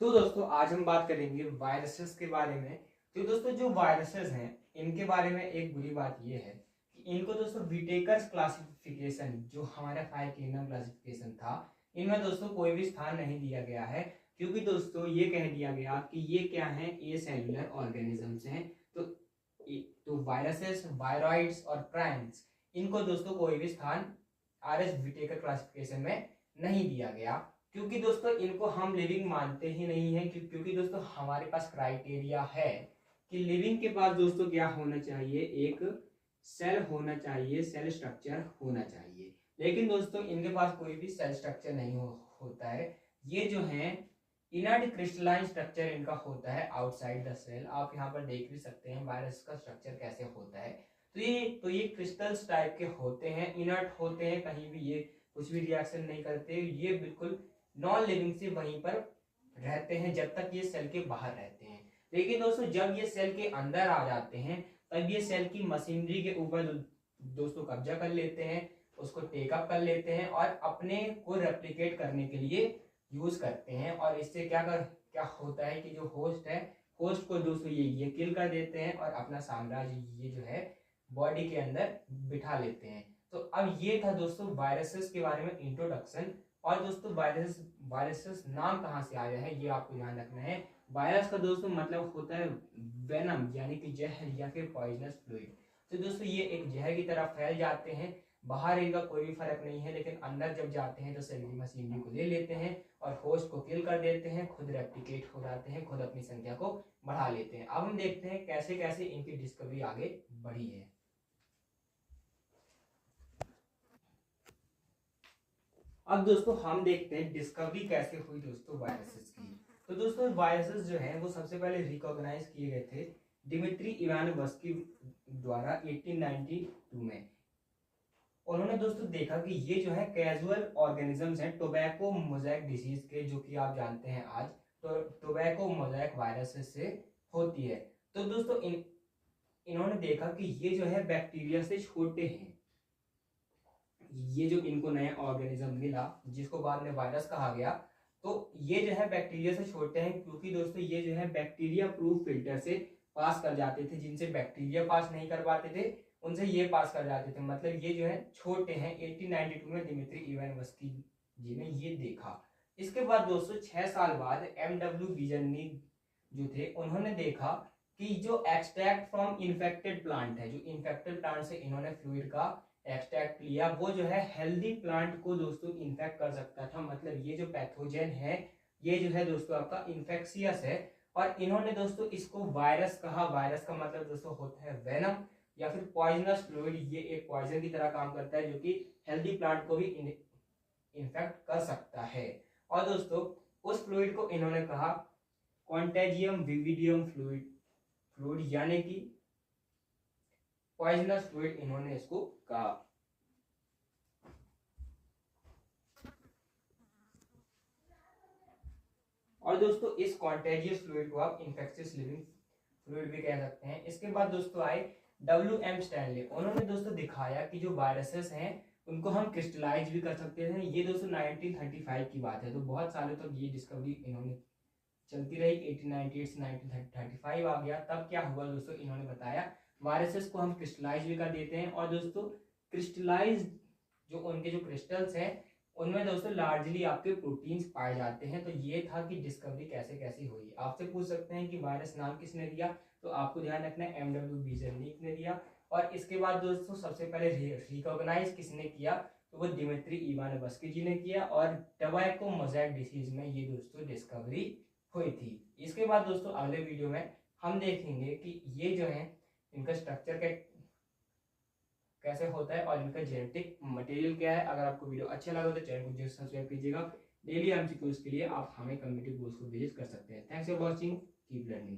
तो दोस्तों आज हम बात करेंगे वायरसेस के बारे में। तो दोस्तों जो वायरसेस हैं इनके बारे में एक बुरी बात ये है कि इनको दोस्तों विटेकर्स क्लासिफिकेशन जो हमारा 5 किंगडम क्लासिफिकेशन था इनमें दोस्तों कोई भी स्थान नहीं दिया गया है, क्योंकि दोस्तों ये कह दिया गया कि ये क्या है, ए सेलुलर ऑर्गेनिजम्स हैं। तो वायरसेस, वायरॉइड्स और प्राइम्स इनको दोस्तों कोई भी स्थान आरएस विटेकर क्लासिफिकेशन में नहीं दिया गया, क्योंकि दोस्तों इनको हम लिविंग मानते ही नहीं है। क्योंकि दोस्तों हमारे पास क्राइटेरिया है कि लिविंग के पास दोस्तों क्या होना चाहिए, एक सेल होना चाहिए, सेल स्ट्रक्चर होना चाहिए। लेकिन दोस्तों इनके पास कोई भी सेल स्ट्रक्चर नहीं होता है। ये जो है इनर्ट क्रिस्टलाइन स्ट्रक्चर इनका होता है आउटसाइड द सेल। आप यहाँ पर देख भी सकते हैं वायरस का स्ट्रक्चर कैसे होता है। तो ये क्रिस्टल्स टाइप के होते हैं, इनर्ट होते हैं, कहीं भी ये कुछ भी रिएक्शन नहीं करते। ये बिल्कुल नॉन लिविंग से वहीं पर रहते हैं जब तक ये सेल के बाहर रहते हैं। लेकिन दोस्तों जब ये सेल के अंदर आ जाते हैं तब ये सेल की मशीनरी के ऊपर दोस्तों कब्जा कर लेते हैं, उसको टेकअप कर लेते हैं और अपने को रेप्लिकेट करने के लिए यूज करते हैं। और इससे क्या होता है कि जो होस्ट है, होस्ट को दोस्तों ये किल कर देते हैं और अपना साम्राज्य ये जो है बॉडी के अंदर बिठा लेते हैं। तो अब ये था दोस्तों वायरसेस के बारे में इंट्रोडक्शन। और दोस्तों वायरसेस नाम कहाँ से आया है ये आपको ध्यान रखना है। वायरस का दोस्तों मतलब होता है वेनम, यानी कि जहर या फिर पॉइजनस फ्लूइड। तो दोस्तों ये एक जहर की तरह फैल जाते हैं, बाहर इनका कोई भी फर्क नहीं है, लेकिन अंदर जब जाते हैं तो सेल की मशीनरी को ले लेते हैं और होस्ट को किल कर देते हैं, खुद रेप्लिकेट हो जाते हैं, खुद अपनी संख्या को बढ़ा लेते हैं। अब हम देखते हैं कैसे कैसे इनकी डिस्कवरी आगे बढ़ी है। अब दोस्तों हम देखते हैं डिस्कवरी कैसे हुई दोस्तों वायरसेस की। तो दोस्तों वायरसेस जो हैं वो सबसे पहले रिकॉग्नाइज किए गए थे डिमित्री इवानोव्स्की द्वारा 1892 में। उन्होंने दोस्तों देखा कि ये जो है कैजुअल ऑर्गेनिजम्स हैं टोबैको मोज़ेक डिसीज के, जो कि आप जानते हैं आज तो टोबैको मोज़ेक वायरस से होती है। तो दोस्तों इन्होंने देखा कि ये जो है बैक्टीरिया से छोटे हैं। ये जो इनको नया ऑर्गेनिज्म मिला जिसको बाद में वायरस कहा गया, तो ये जो है बैक्टीरिया से छोटे हैं, क्योंकि दोस्तों ये जो है बैक्टीरिया प्रूफ फिल्टर से पास कर जाते थे। जिनसे बैक्टीरिया पास नहीं कर पाते थे उनसे ये पास कर जाते थे, मतलब ये जो है छोटे हैं। 1892 में दिमित्री इवानोव्स्की जी ने ये देखा। इसके बाद दोस्तों 6 साल बाद MW बिजर्नी जो थे उन्होंने देखा कि जो एक्सट्रैक्ट फ्रॉम इन्फेक्टेड प्लांट है, जो इन्फेक्टेड प्लांट से इन्होंने फ्लूइड का एक्सट्रैक्ट लिया, वो जो है हेल्दी प्लांट को दोस्तों इन्फेक्ट कर सकता था। मतलब ये जो पैथोजन है ये जो है दोस्तों आपका इन्फेक्शियस है। और इन्होंने दोस्तों इसको वायरस कहा। वायरस का मतलब दोस्तों होता है वेनम या फिर पॉइजनस फ्लूइड। ये एक पॉइजन की तरह काम करता है जो कि हेल्दी प्लांट को भी इन्फेक्ट कर सकता है। और दोस्तों उस फ्लूइड को इन्होंने कहा कॉन्टेजियम विविडियम फ्लूइड यानी कि पॉइजनस फ्लूइड इन्होंने इसको कहा। और दोस्तों इस कॉन्टेजियस फ्लूइड को आप इन्फेक्शियस लिविंग फ्लूइड भी कह सकते हैं। इसके बाद दोस्तों आए WM स्टैनली। उन्होंने दोस्तों दिखाया कि जो वायरसेस हैं उनको हम क्रिस्टलाइज भी कर सकते हैं। ये दोस्तों 1935 की बात है, तो बहुत सालों तक ये डिस्कवरी इन्होंने चलती रही। 1898 से 1935 आ गया, तब क्या हुआ दोस्तों, इन्होंने बताया वायरसेस को हम क्रिस्टलाइज भी कर देते हैं। और दोस्तों क्रिस्टलाइज जो उनके जो क्रिस्टल्स हैं उनमें दोस्तों लार्जली आपके प्रोटीन्स पाए जाते हैं। तो ये था कि डिस्कवरी कैसे कैसे हुई। आपसे पूछ सकते हैं कि वायरस नाम किसने दिया, तो आपको ध्यान रखना है MW बिजर्निक ने दिया। और इसके बाद दोस्तों सबसे पहले रिकॉग्नाइज किसने किया, तो वो दिमित्री इवानोव्स्की जी ने किया। और टोबैको मोज़ेक डिसीज में ये दोस्तों डिस्कवरी हुई थी। इसके बाद दोस्तों अगले वीडियो में हम देखेंगे कि ये जो है इनका स्ट्रक्चर कैसे होता है और इनका जेनेटिक मटेरियल क्या है। अगर आपको वीडियो अच्छा लगा तो चैनल को जरूर सब्सक्राइब कीजिएगा। डेली MCQs के लिए आप हमें कम्युनिटी पोस्ट को विजिट कर सकते हैं। Thanks for watching, keep learning.